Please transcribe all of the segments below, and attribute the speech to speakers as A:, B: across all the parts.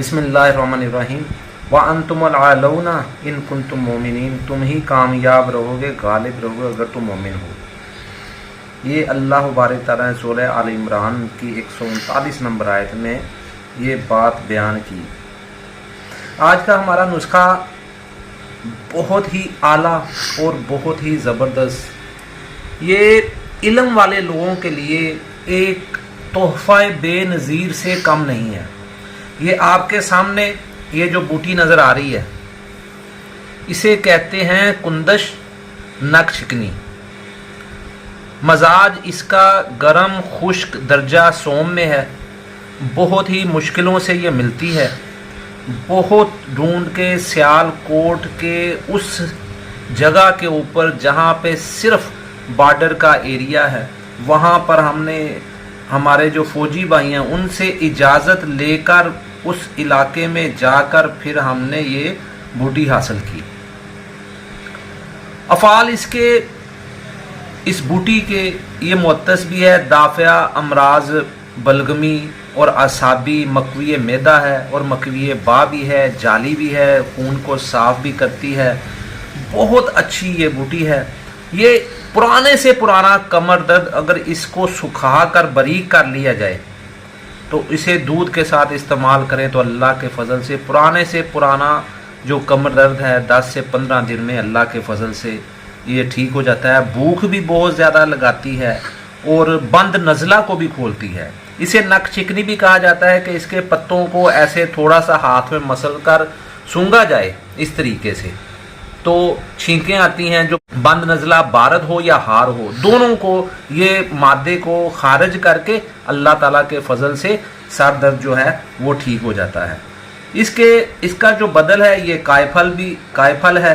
A: बिस्मिल्लाहिर्रहमानिर्रहीम व अंतुमुल आलौना इन कुंतुम मोमिनीन, तुम ही कामयाब रहोगे, गालिब रहोगे अगर तुम मोमिन हो। ये अल्लाह बारिक तआला ने सूरह आल इमरान की 139 नंबर आयत में ये बात बयान की। आज का हमारा नुस्खा बहुत ही आला और बहुत ही ज़बरदस्त, ये इल्म वाले लोगों के लिए एक तोहफ़ा बेनज़ीर से कम नहीं है। ये आपके सामने ये जो बूटी नज़र आ रही है, इसे कहते हैं कुंदश नक चिकनी। मजाज इसका गरम खुश्क दर्जा सौम्य है। बहुत ही मुश्किलों से ये मिलती है। बहुत ढूंढ के सियालकोट के उस जगह के ऊपर जहाँ पे सिर्फ बॉर्डर का एरिया है, वहाँ पर हमने हमारे जो फौजी भाई हैं उनसे इजाज़त लेकर उस इलाके में जाकर फिर हमने ये बूटी हासिल की। अफ़ाल इसके इस बूटी के ये मुअत्तस भी है, दाफ़िया अमराज बलगमी और असाबी मकवी मैदा है और मकवी बा भी है, जाली भी है, खून को साफ़ भी करती है। बहुत अच्छी ये बूटी है। ये पुराने से पुराना कमर दर्द अगर इसको सुखा कर बारीक कर लिया जाए तो इसे दूध के साथ इस्तेमाल करें तो अल्लाह के फजल से पुराने से पुराना जो कमर दर्द है 10 से 15 दिन में अल्लाह के फजल से ये ठीक हो जाता है। भूख भी बहुत ज़्यादा लगाती है और बंद नज़ला को भी खोलती है। इसे नक चिकनी भी कहा जाता है कि इसके पत्तों को ऐसे थोड़ा सा हाथ में मसल कर सूंघा जाए इस तरीके से तो छींकें आती हैं। जो बंद नज़ला बारद हो या हार हो, दोनों को ये मादे को खारिज करके अल्लाह ताला के फजल से सर दर्द जो है वो ठीक हो जाता है। इसका जो बदल है ये कायफल है।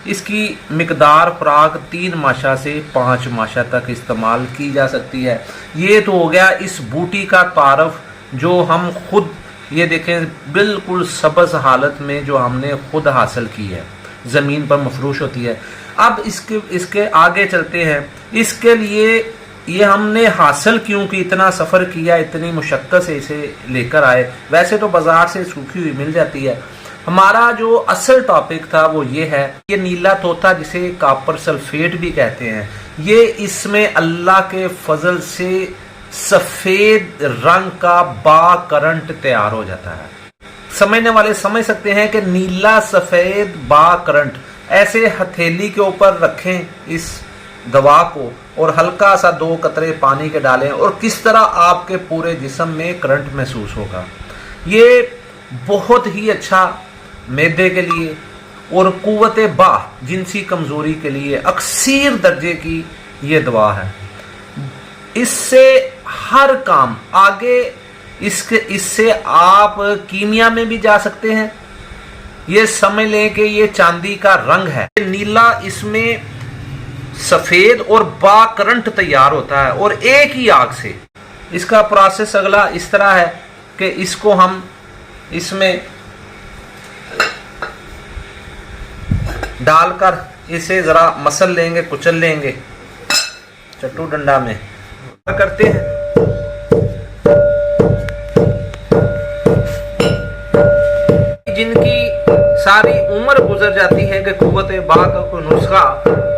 A: इसकी मिकदार खुराक 3 माशा से 5 माशा तक इस्तेमाल की जा सकती है। ये तो हो गया इस बूटी का तारफ जो हम खुद ये देखें बिल्कुल सबस हालत में जो हमने खुद हासिल की है, ज़मीन पर मफरूश होती है। अब इसके आगे चलते हैं। इसके लिए ये हमने हासिल क्यों कि इतना सफ़र किया, इतनी मुशक्क़त से इसे लेकर आए। वैसे तो बाज़ार से सूखी हुई मिल जाती है। हमारा जो असल टॉपिक था वो ये है, ये नीला तोता जिसे कॉपर सल्फेट भी कहते हैं, ये इसमें अल्लाह के फजल से सफ़ेद रंग का बा करंट तैयार हो जाता है। समझने वाले समझ सकते हैं कि नीला सफ़ेद बा करंट, ऐसे हथेली के ऊपर रखें इस दवा को और हल्का सा 2 कतरे पानी के डालें और किस तरह आपके पूरे जिस्म में करंट महसूस होगा। ये बहुत ही अच्छा मैदे के लिए और कुव्वत बा जिनसी कमज़ोरी के लिए अक्सीर दर्जे की ये दवा है। इससे हर काम आगे इससे आप कीमिया में भी जा सकते हैं। ये समझ लें कि ये चांदी का रंग है, नीला, इसमें सफ़ेद और बा करंट तैयार होता है और एक ही आग से। इसका प्रोसेस अगला इस तरह है कि इसको हम इसमें डालकर इसे ज़रा मसल लेंगे, कुचल लेंगे चट्टू डंडा में करते हैं। जिनकी सारी उम्र गुजर जाती है कि कुव्वत बा का कोई नुस्खा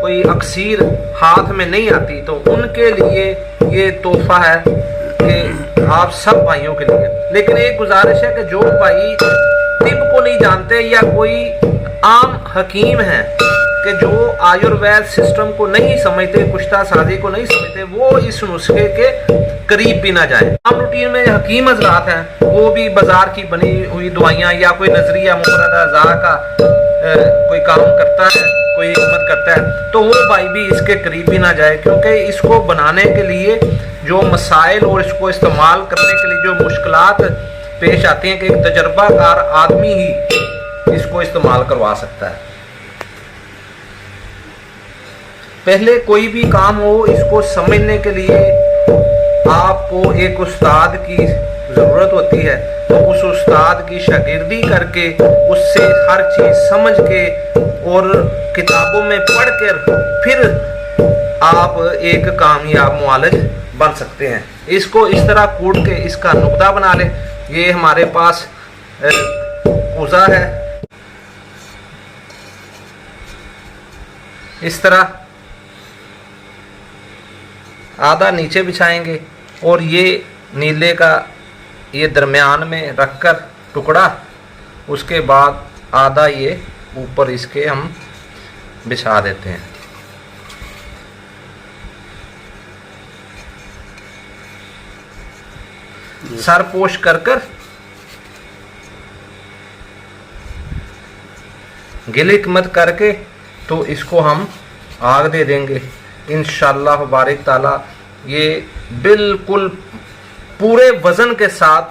A: कोई अक्सीर हाथ में नहीं आती, तो उनके लिए ये तोहफा है कि आप सब भाइयों के लिए। लेकिन एक गुजारिश है कि जो भाई तिब को नहीं जानते या कोई आम हकीम हैं कि जो आयुर्वेद सिस्टम को नहीं समझते, कुश्ता साजी को नहीं समझते, वो इस नुस्खे के करीब भी ना जाए। आम रूटीन में हकीम हजरात हैं वो भी बाजार की बनी हुई दवाइयाँ या कोई नजरिया मुफरद अज़ा का कोई काम करता है, कोई हिकमत करता है, तो वो भाई भी इसके करीब भी ना जाए, क्योंकि इसको बनाने के लिए जो मसाइल और इसको इस्तेमाल करने के लिए जो मुश्किलात पेश आती हैं कि एक तजर्बाकार आदमी ही इसको इस्तेमाल करवा सकता है। पहले कोई भी काम हो, इसको समझने के लिए आपको एक उस्ताद की ज़रूरत होती है। तो उस उस्ताद की शागिर्दी करके उससे हर चीज़ समझ के और किताबों में पढ़ कर फिर आप एक कामयाब मुआलिज बन सकते हैं। इसको इस तरह कूट के इसका नुक्ता बना लें। ये हमारे पास कोज़ा है। इस तरह आधा नीचे बिछाएंगे और ये नीले का ये दरमियान में रखकर टुकड़ा, उसके बाद आधा ये ऊपर इसके हम बिछा देते हैं। सर पोश कर गिलिक मत करके तो इसको हम आग दे देंगे इंशाअल्लाह बारिक ताला। ये बिल्कुल पूरे वज़न के साथ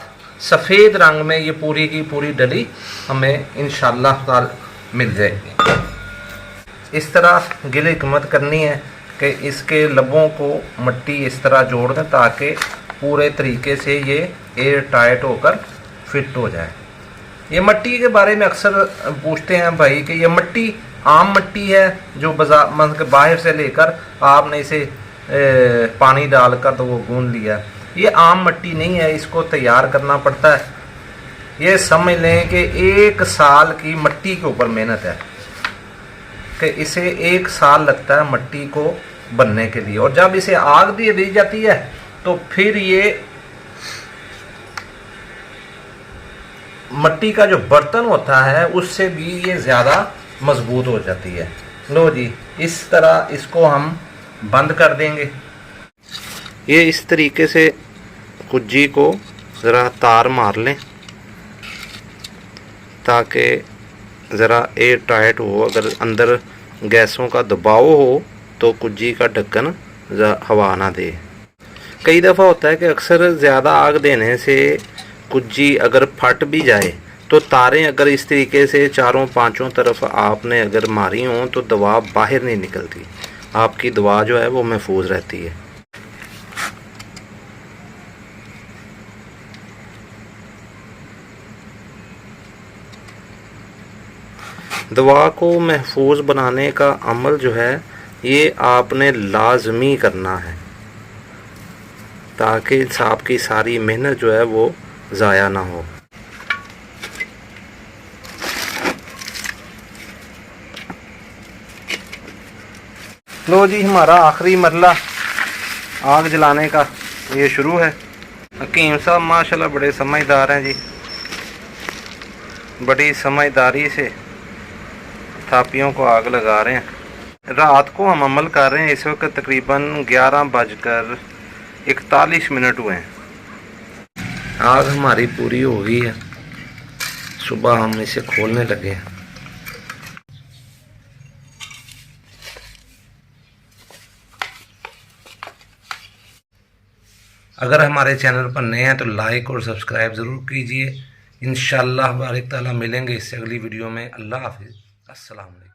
A: सफ़ेद रंग में ये पूरी की पूरी डली हमें इंशाअल्लाह ताला मिल जाएगी। इस तरह गिलिक मत करनी है कि इसके लबों को मिट्टी इस तरह जोड़ दें ताकि पूरे तरीके से ये एयर टाइट होकर फिट हो जाए। ये मिट्टी के बारे में अक्सर पूछते हैं भाई कि ये मिट्टी आम मिट्टी है जो बाजार मतलब के बाहर से लेकर आपने इसे पानी डालकर तो वो गूंद लिया। ये आम मिट्टी नहीं है, इसको तैयार करना पड़ता है। ये समझ लें कि 1 साल की मिट्टी के ऊपर मेहनत है कि इसे 1 साल लगता है मिट्टी को बनने के लिए। और जब इसे आग दे दी जाती है तो फिर ये मिट्टी का जो बर्तन होता है उससे भी ये ज़्यादा मजबूत हो जाती है। लो जी, इस तरह इसको हम बंद कर देंगे। ये इस तरीके से कुज्जी को ज़रा तार मार लें ताकि ज़रा एयर टाइट हो। अगर अंदर गैसों का दबाव हो तो कुज्जी का ढक्कन हवा ना दे। कई दफ़ा होता है कि अक्सर ज़्यादा आग देने से कुज्जी अगर फट भी जाए तो तारें अगर इस तरीके से चारों पांचों तरफ आपने अगर मारी हों तो दवा बाहर नहीं निकलती, आपकी दवा जो है वो महफूज रहती है। दवा को महफूज बनाने का अमल जो है ये आपने लाजमी करना है ताकि आपकी सारी मेहनत जो है वो ज़ाया ना हो। लो जी, हमारा आखिरी मरला आग जलाने का ये शुरू है। हकीम साहब माशाल्लाह बड़े समझदार हैं जी, बड़ी समझदारी से थापियों को आग लगा रहे हैं। रात को हम अमल कर रहे हैं, इस वक्त तकरीबन 11:41 हुए हैं। आग हमारी पूरी हो गई है, सुबह हम इसे खोलने लगे हैं। अगर हमारे चैनल पर नए हैं तो लाइक और सब्सक्राइब ज़रूर कीजिए। इंशाअल्लाह बारिक ताला मिलेंगे इससे अगली वीडियो में। अल्लाह हाफिज़, अस्सलाम वालेकुम।